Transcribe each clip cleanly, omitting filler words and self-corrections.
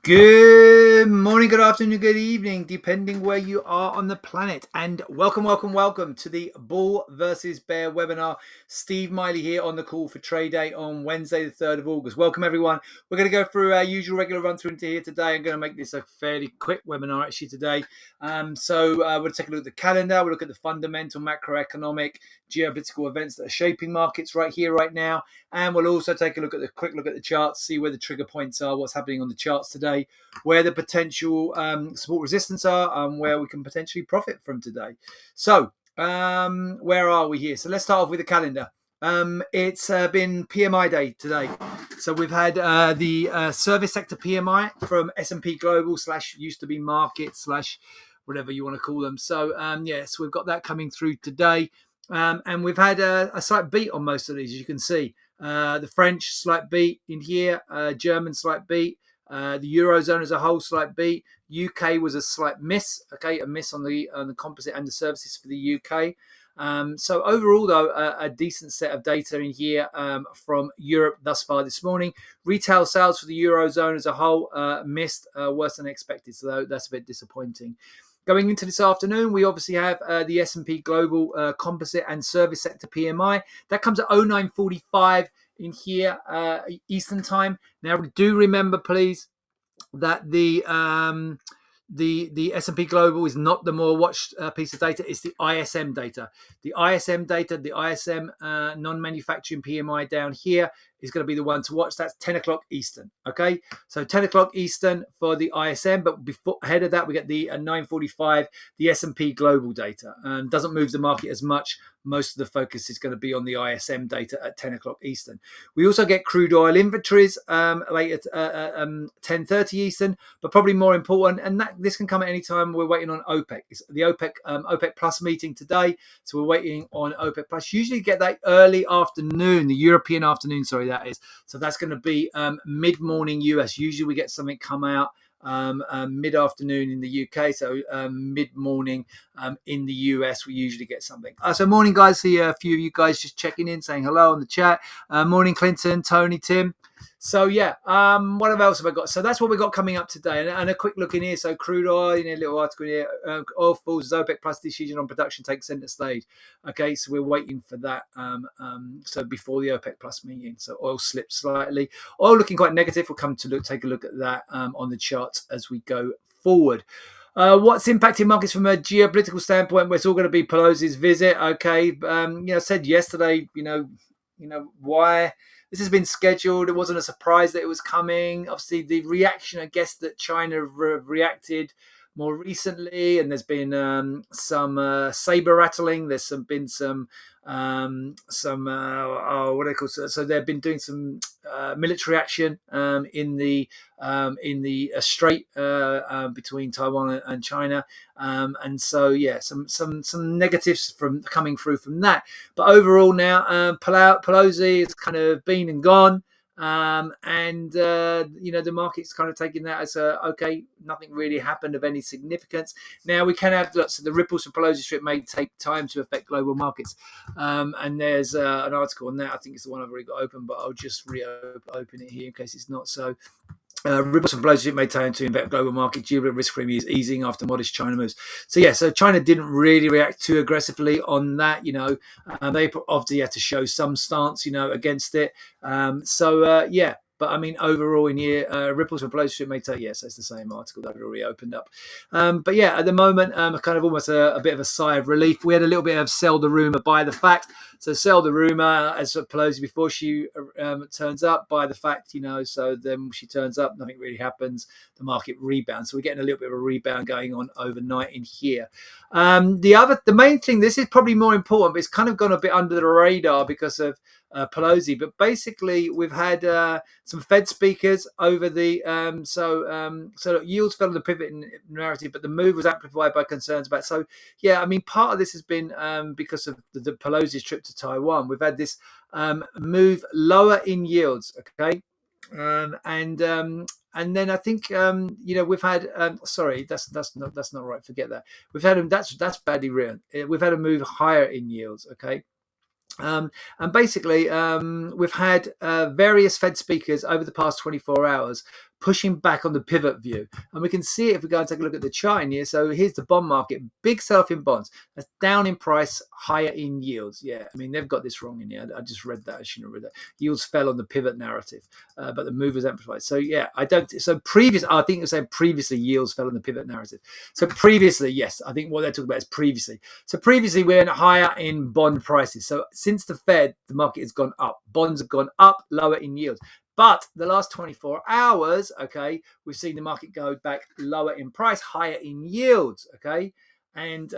Good morning, good afternoon, good evening, depending where you are on the planet. And welcome to the Bull versus Bear webinar. Steve Miley here on the call for Trade Day on Wednesday, the 3rd of August. Welcome, everyone. We're going to go through our usual regular run through into here today. I'm going to make this a fairly quick webinar actually today. We'll take a look at the calendar. We'll look at the fundamental macroeconomic geopolitical events that are shaping markets right here, right now. And we'll also take a quick look at the charts, see where the trigger points are, what's happening on the charts today, where the potential support resistance are, and where we can potentially profit from today. So where are we here? So let's start off with the calendar. It's been PMI day today. So we've had the service sector PMI from S&P Global / used to be market / whatever you want to call them. So so we've got that coming through today. And we've had a slight beat on most of these, as you can see. The French slight beat in here, German slight beat, the Eurozone as a whole slight beat. UK was a slight miss, a miss on the composite and the services for the UK. So overall, though, a decent set of data in here from Europe thus far this morning. Retail sales for the Eurozone as a whole missed, worse than expected, so that's a bit disappointing. Going into this afternoon, we obviously have the S&P Global Composite and Service Sector PMI. That comes at 09:45 in here, Eastern Time. Now, do remember, please, that the S&P Global is not the more watched piece of data. It's the ISM data. The ISM non-manufacturing PMI down here is going to be the one to watch. That's 10 o'clock Eastern. Okay, so 10 o'clock Eastern for the ISM, but ahead of that we get the 9:45, the S&P Global data. Doesn't move the market as much. Most of the focus is going to be on the ISM data at 10 o'clock Eastern. We also get crude oil inventories late at 10:30 Eastern, but probably more important, and this can come at any time. We're waiting on OPEC. It's the OPEC Plus meeting today, so we're waiting on OPEC Plus. Usually get that early afternoon, the European afternoon, sorry, that is. So that's going to be mid-morning US. Usually we get something come out mid-afternoon in the UK, so mid-morning in the US we usually get something. So morning, guys. See a few of you guys just checking in, saying hello on the chat. Morning, Clinton, Tony, Tim. So what else have I got? So that's what we got coming up today, and a quick look in here. So crude oil, a little article here. Oil falls as OPEC Plus decision on production takes center stage. Okay, so we're waiting for that. So before the OPEC Plus meeting, so oil slipped slightly. Oil looking quite negative. We'll come to take a look at that on the charts as we go forward. What's impacting markets from a geopolitical standpoint? Well, it's all going to be Pelosi's visit. Okay, I said yesterday, why. This has been scheduled. It wasn't a surprise that it was coming. Obviously, the reaction, I guess, that China reacted more recently, and there's been some saber rattling. There's been some what do they call it? So they've been doing some military action in the strait between Taiwan and China, and so some negatives coming through from that. But overall now, Pelosi has kind of been and gone. The market's kind of taking that as okay, nothing really happened of any significance. Now we can have so the ripples from Pelosi's trip may take time to affect global markets, and there's an article on that. I think it's the one I've already got open, but I'll just reopen it here in case it's not so. Ripples from Pelosi's may turn to impact global market. Geopolitical risk premium is easing after modest China moves. So China didn't really react too aggressively on that. They obviously had to show some stance, against it. But I mean, overall in here, ripples from Pelosi's may take. Yes, it's the same article that I've already opened up. But at the moment, kind of almost a bit of a sigh of relief. We had a little bit of sell the rumor, buy the fact. So sell the rumor as Pelosi before she turns up, buy the fact, so then she turns up, nothing really happens, the market rebounds. So we're getting a little bit of a rebound going on overnight in here. The main thing, this is probably more important, but it's kind of gone a bit under the radar because of Pelosi. But basically, we've had some Fed speakers over the so yields fell on the pivot narrative, but the move was amplified by concerns about. So part of this has been because of the Pelosi's trip to Taiwan. We've had this move lower in yields. Okay. And then I think we've had sorry, that's not right. Forget that. We've had that's badly written. We've had a move higher in yields. Okay. And basically, we've had various Fed speakers over the past 24 hours pushing back on the pivot view. And we can see it if we go and take a look at the chart in here. So here's the bond market, big sell-off in bonds. That's down in price, higher in yields. Yeah, I mean, they've got this wrong in here. I just read that. I shouldn't have read that. Yields fell on the pivot narrative, but the move was amplified. So yeah, I think you're saying previously yields fell on the pivot narrative. So previously, yes, I think what they're talking about is previously. So previously we went higher in bond prices. So since the Fed, the market has gone up. Bonds have gone up, lower in yields. But the last 24 hours, okay, we've seen the market go back lower in price, higher in yields, okay, and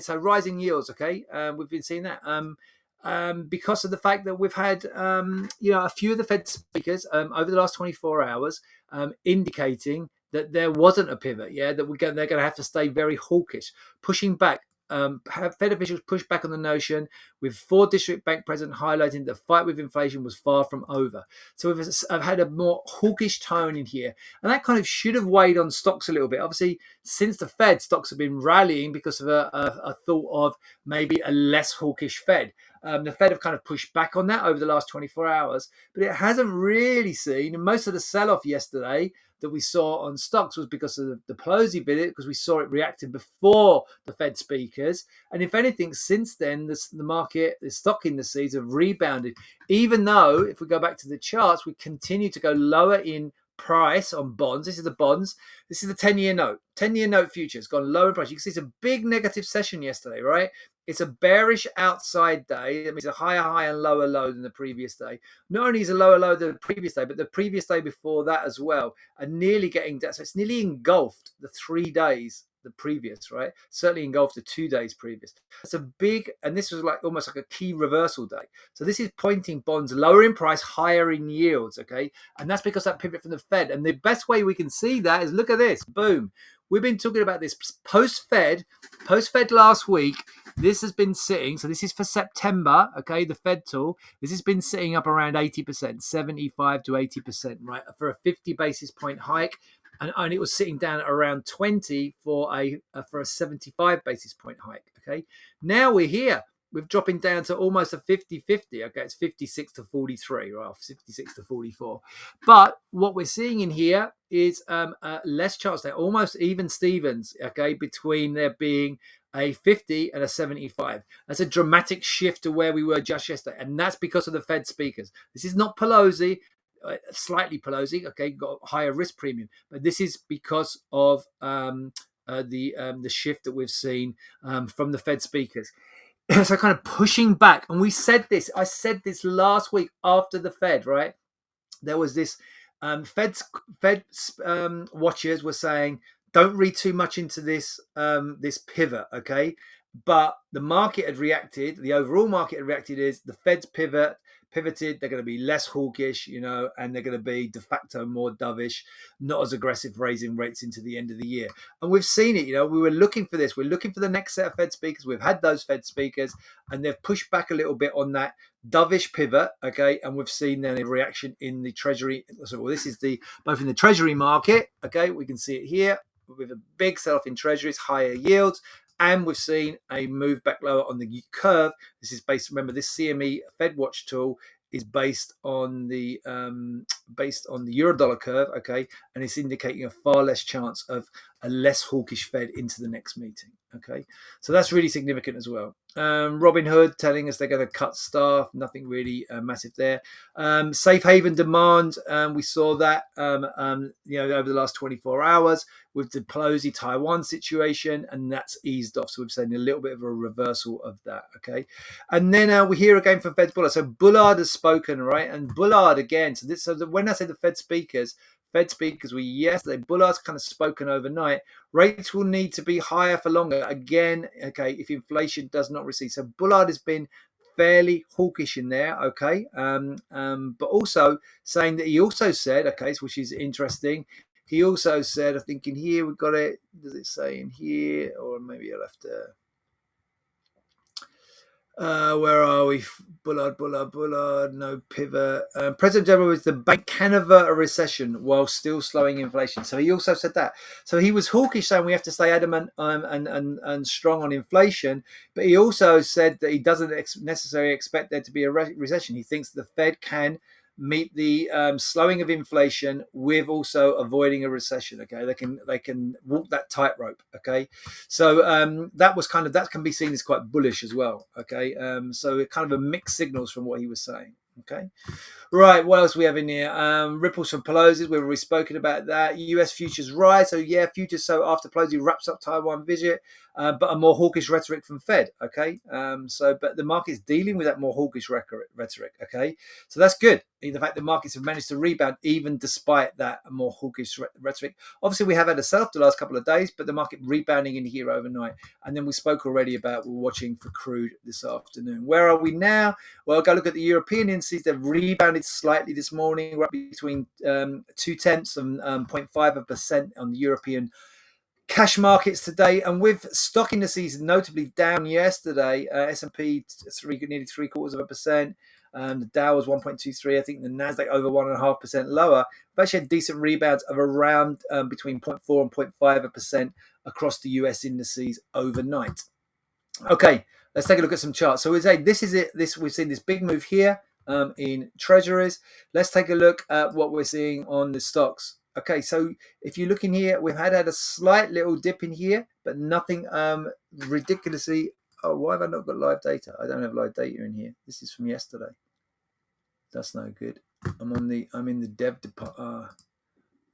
so rising yields, okay, we've been seeing that because of the fact that we've had a few of the Fed speakers over the last 24 hours indicating that there wasn't a pivot, that they're going to have to stay very hawkish, pushing back. Fed officials pushed back on the notion, with 4 district bank presidents highlighting the fight with inflation was far from over. So I've had a more hawkish tone in here, and that kind of should have weighed on stocks a little bit. Obviously, since the Fed, stocks have been rallying because of a thought of maybe a less hawkish Fed. The Fed have kind of pushed back on that over the last 24 hours, but it hasn't really seen, and most of the sell-off yesterday that we saw on stocks was because of the Pelosi visit, because we saw it reacting before the Fed speakers. And if anything, since then, the market, the stock indices have rebounded, even though if we go back to the charts, we continue to go lower in price on bonds. This is the bonds. This is the 10-year note. 10-year note futures gone lower in price. You can see it's a big negative session yesterday, right? It's a bearish outside day. That means a higher high and lower low than the previous day. Not only is a lower low than the previous day, but the previous day before that as well, are nearly getting down. So it's nearly engulfed the 3 days the previous, right? Certainly engulfed the 2 days previous. It's a big, and this was like almost like a key reversal day. So this is pointing bonds lower in price, higher in yields, okay? And that's because that pivot from the Fed. And the best way we can see that is look at this, boom. We've been talking about this post-Fed last week. This has been sitting, so this is for September, okay, the Fed tool. This has been sitting up around 80%, 75 to 80%, right, for a 50 basis point hike. And it was sitting down at around 20 for a 75 basis point hike, okay? Now we're here. We're dropping down to almost a 50-50. Okay, it's 56 to 43, right? 56 to 44. But what we're seeing in here is less charts there, almost even Stevens, okay, between there being a 50 and a 75. That's a dramatic shift to where we were just yesterday. And that's because of the Fed speakers. This is not Pelosi. Slightly Pelosi, okay, got a higher risk premium, but this is because of the shift that we've seen from the Fed speakers. So kind of pushing back, and I said this last week after the Fed, right? There was this Fed watchers were saying, don't read too much into this this pivot, okay? But the market had reacted. The overall market had reacted is the Fed's pivoted. They're going to be less hawkish, and they're going to be de facto more dovish, not as aggressive, raising rates into the end of the year. And we've seen it. We were looking for this. We're looking for the next set of Fed speakers. We've had those Fed speakers, and they've pushed back a little bit on that dovish pivot, okay, and we've seen then a reaction in the Treasury. So this is both in the Treasury market, okay, we can see it here with a big sell-off in Treasuries, higher yields, and we've seen a move back lower on the curve. This is based, remember, this CME Fed Watch tool is based on the Euro-dollar curve, okay, and it's indicating a far less chance of a less hawkish Fed into the next meeting, okay. So that's really significant as well. Robinhood telling us they're going to cut staff, nothing really massive there. Safe haven demand, we saw that over the last 24 hours with the Pelosi Taiwan situation, and that's eased off. So we've seen a little bit of a reversal of that, okay. And then we hear again from Fed Bullard. So Bullard has spoken, right? And Bullard again. When I say the Fed speakers were yesterday. Bullard's kind of spoken overnight. Rates will need to be higher for longer. Again, okay, if inflation does not recede. So Bullard has been fairly hawkish in there, okay. But also saying that he also said, okay, which is interesting. He also said, I think in here we've got it. Does it say in here? Or maybe I'll have to. Where are we? Bullard, no pivot. President General was the bank can avert a recession while still slowing inflation. So he also said that. So he was hawkish, saying we have to stay adamant and strong on inflation. But he also said that he doesn't necessarily expect there to be a recession. He thinks the Fed can meet the slowing of inflation with also avoiding a recession. Okay, they can walk that tightrope. Okay, so that can be seen as quite bullish as well. Okay, so it kind of a mixed signals from what he was saying. Okay. Right, what else we have in here? Ripples from Pelosi's. We've already spoken about that. US futures rise. So yeah, futures. So after Pelosi wraps up Taiwan visit, but a more hawkish rhetoric from Fed. Okay, but the market's dealing with that more hawkish rhetoric. Okay, so that's good. The fact that markets have managed to rebound even despite that more hawkish rhetoric. Obviously, we have had a sell-off the last couple of days, but the market rebounding in here overnight. And then we spoke already about we're watching for crude this afternoon. Where are we now? Well, go look at the European indices. They've rebounded slightly this morning. We're up between 0.2 and 0.5% on the European cash markets today, and with stock indices notably down yesterday. S&P nearly 0.75%. The Dow was 1.23. I think the Nasdaq over 1.5% lower. We've actually had decent rebounds of around between 0.4 and 0.5% across the US indices overnight. Okay, let's take a look at some charts. So we say this is it. We've seen this big move here in treasuries. Let's take a look at what we're seeing on the stocks. Okay, so if you look in here, we've had a slight little dip in here, but nothing ridiculously. Oh, why have I not got live data? I don't have live data in here. This is from yesterday. That's no good. I'm in the dev department.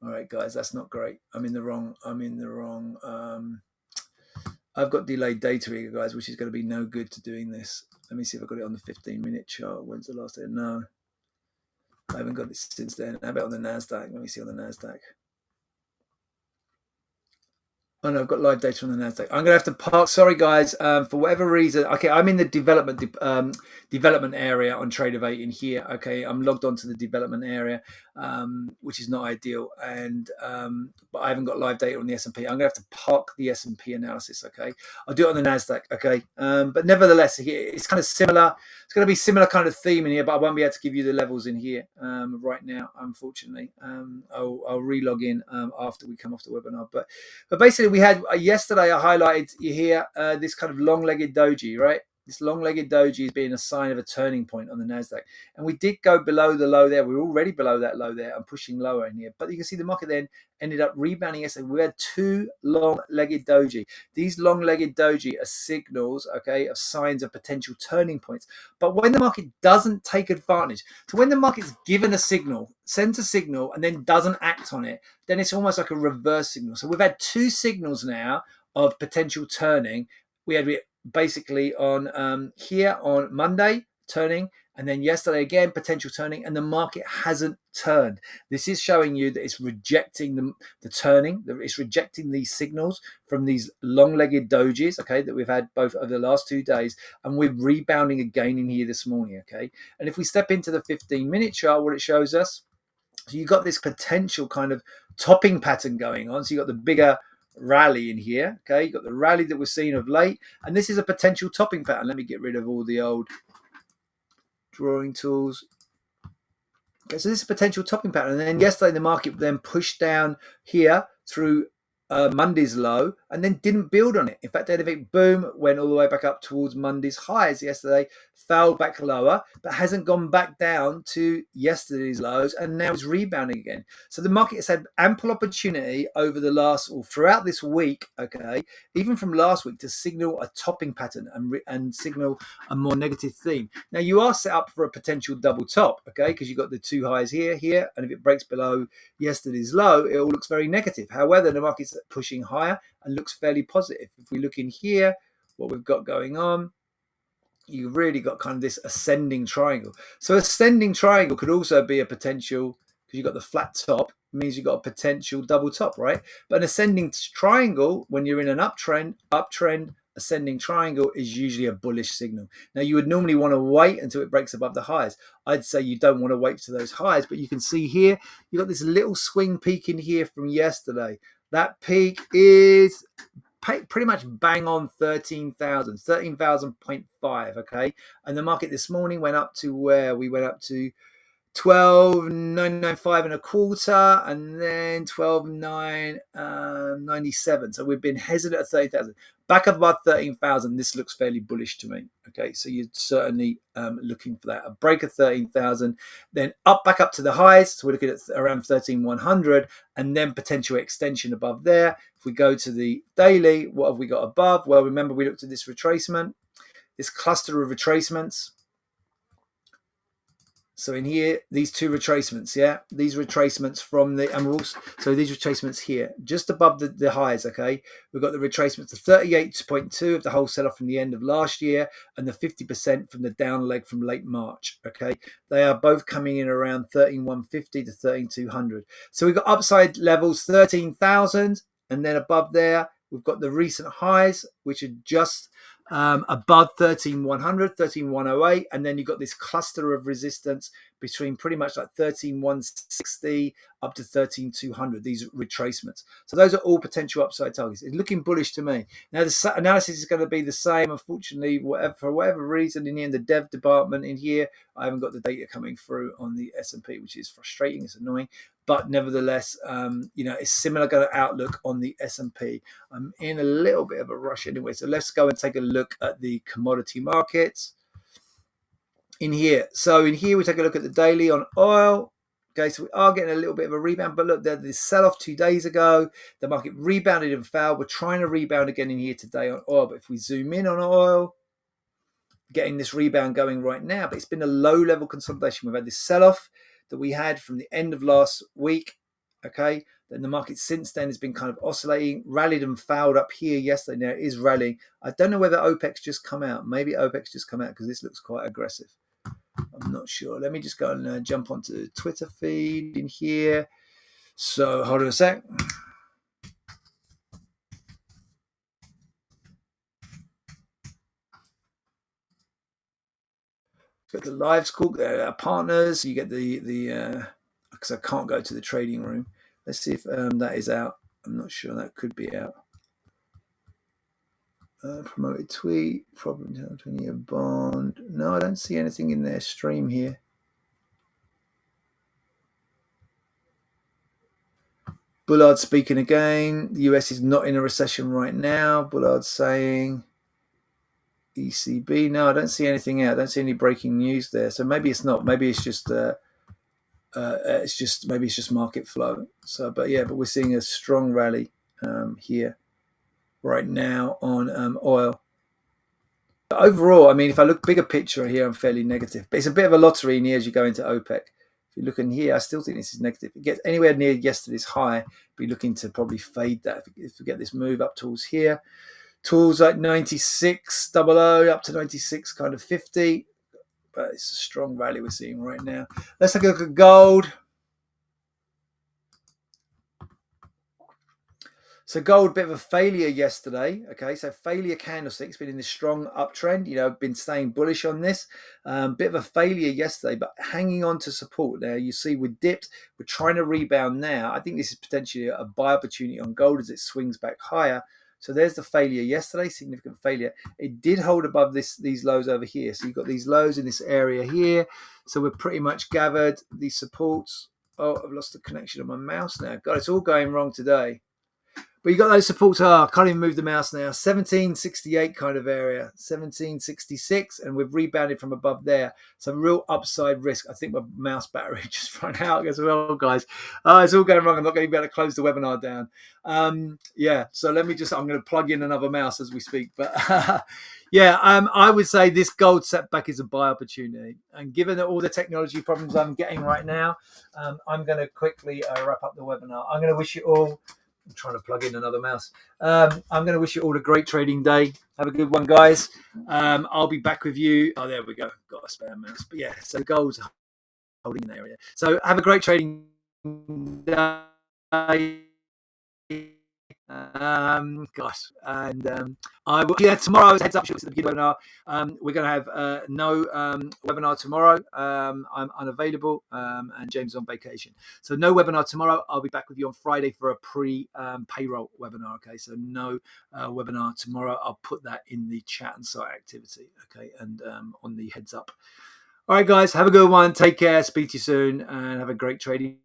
All right, guys, that's not great. I'm in the wrong. I've got delayed data here, guys, which is going to be no good to doing this. Let me see if I've got it on the 15-minute chart. When's the last day? No, I haven't got it since then. How about on the NASDAQ? Let me see on the NASDAQ. Oh no, I've got live data on the Nasdaq. I'm gonna have to park. Sorry, guys. For whatever reason, okay, I'm in the development area on Trader 8 in here. Okay, I'm logged onto the development area, which is not ideal, and but I haven't got live data on the S&P. I'm gonna have to park the S&P analysis. Okay, I'll do it on the Nasdaq. Okay, but nevertheless, it's kind of similar. It's going to be similar kind of theme in here, but I won't be able to give you the levels in here right now, unfortunately. I'll re-log in after we come off the webinar, but basically, we had yesterday. I highlighted here this kind of long-legged doji, right? This long-legged doji is being a sign of a turning point on the Nasdaq, and we did go below the low there. We were already below that low there and pushing lower in here, but you can see the market then ended up rebounding yesterday. We had two long-legged doji. These long-legged doji are signals, okay, of signs of potential turning points. But when the market doesn't take advantage, so when the market's given a signal, sends a signal, and then doesn't act on it, then it's almost like a reverse signal. So we've had two signals now of potential turning. We had basically on here on Monday turning, and then yesterday again potential turning, and the market hasn't turned. This is showing you that it's rejecting the turning. It's rejecting these signals from these long-legged dojis, okay, that we've had both over the last 2 days, and we're rebounding again in here this morning, okay. And if we step into the 15-minute chart, what it shows us, so you've got this potential kind of topping pattern going on. So you've got the bigger rally in here. Okay, you've got the rally that we're seeing of late. And this is a potential topping pattern. Let me get rid of all the old drawing tools. Okay, so this is a potential topping pattern. And then yesterday the market then pushed down here through Monday's low and then didn't build on it. In fact, anything, boom, went all the way back up towards Monday's highs yesterday, fell back lower, but hasn't gone back down to yesterday's lows, and now it's rebounding again. So the market has had ample opportunity over the last, or throughout this week, okay, even from last week, to signal a topping pattern and signal a more negative theme. Now you are set up for a potential double top, okay, because you've got the two highs here, and if it breaks below yesterday's low, it all looks very negative. However, the market's pushing higher and looks fairly positive. If we look in here, what we've got going on, you've really got kind of this ascending triangle. So ascending triangle could also be a potential, because you've got the flat top, means you've got a potential double top, right? But an ascending triangle, when you're in an uptrend, ascending triangle is usually a bullish signal. Now you would normally want to wait until it breaks above the highs. I'd say you don't want to wait to those highs, but you can see here, you've got this little swing peak in here from yesterday. That peak is pretty much bang on 13,000.5, okay? And the market this morning went up to where? We went up to 12,995 and a quarter, and then 12,997. So we've been hesitant at 30,000. back above 13,000, this looks fairly bullish to me. Okay, so you're certainly looking for that. A break of 13,000, then back up to the highs. So we're looking at around 13,100, and then potential extension above there. If we go to the daily, what have we got above? Well, remember we looked at this retracement, this cluster of retracements. So in here, these two retracements, yeah, these retracements from the, and we're also, so these retracements here, just above the highs, okay, we've got the retracements to 38.2 of the whole sell-off from the end of last year, and the 50% from the down leg from late March, okay. They are both coming in around 13,150 to 13,200. So we've got upside levels 13,000, and then above there, we've got the recent highs, which are just above 13,100, 13,108, and then you've got this cluster of resistance between pretty much like 13,160 up to 13,200, these retracements. So those are all potential upside targets. It's looking bullish to me. Now, the analysis is going to be the same. Unfortunately, for whatever reason, in the end, the dev department in here, I haven't got the data coming through on the S&P, which is frustrating. It's annoying. But nevertheless, it's similar kind of outlook on the S&P. I'm in a little bit of a rush anyway. So let's go and take a look at the commodity markets in here. So in here, we take a look at the daily on oil. Okay, so we are getting a little bit of a rebound. But look, there's this sell-off 2 days ago. The market rebounded and fell. We're trying to rebound again in here today on oil. But if we zoom in on oil, getting this rebound going right now. But it's been a low-level consolidation. We've had this sell-off that we had from the end of last week. Okay, then the market since then has been kind of oscillating, rallied and fouled up here yesterday. Now it is rallying. I don't know whether OPEC's just come out. Maybe OPEC's just come out because this looks quite aggressive. I'm not sure. Let me just go and jump onto the Twitter feed in here. So hold on a sec. Got the live school partners. You get the because I can't go to the trading room. Let's see if that is out. I'm not sure. That could be out. Promoted tweet, problem 20-year bond. No, I don't see anything in their stream here. Bullard speaking again. The US is not in a recession right now. Bullard saying ECB. No, I don't see anything out. I don't see any breaking news there. So maybe it's not. Maybe it's just maybe it's just market flow. So, but we're seeing a strong rally here right now on oil. But overall, I mean, if I look bigger picture here, I'm fairly negative. But it's a bit of a lottery in here as you go into OPEC. If you look in here, I still think this is negative. If it gets anywhere near yesterday's high, be looking to probably fade that. If we get this move up towards here, tools like 96.00 up to 96 kind of 50. But it's a strong rally we're seeing right now. Let's take a look at gold. So gold, bit of a failure yesterday. Okay, so failure candlesticks, been in this strong uptrend. Been staying bullish on this. Bit of a failure yesterday, but hanging on to support there. You see, we dipped. We're trying to rebound now. I think this is potentially a buy opportunity on gold as it swings back higher. So there's the failure yesterday, significant failure. It did hold above these lows over here. So you've got these lows in this area here. So we're pretty much gathered these supports. Oh, I've lost the connection of my mouse now. God, it's all going wrong today. But you got those supports. I can't even move the mouse now. 1768 kind of area, 1766, and we've rebounded from above there. So real upside risk. I think my mouse battery just ran out as well, guys. It's all going wrong. I'm not going to be able to close the webinar down. So let me I'm going to plug in another mouse as we speak. But I would say this gold setback is a buy opportunity. And given all the technology problems I'm getting right now, I'm going to quickly wrap up the webinar. I'm going to wish you all. I'm trying to plug in another mouse. I'm going to wish you all a great trading day. Have a good one, guys. I'll be back with you. Oh, there we go. Got a spare mouse. But so the gold's holding in the area. So have a great trading day. And I will. Tomorrow, heads up, at the beginning webinar. We're going to have no webinar tomorrow. I'm unavailable, and James is on vacation, so no webinar tomorrow. I'll be back with you on Friday for a pre-payroll webinar. Okay, so no webinar tomorrow. I'll put that in the chat and site activity. Okay, and on the heads up. All right, guys, have a good one. Take care. Speak to you soon, and have a great trading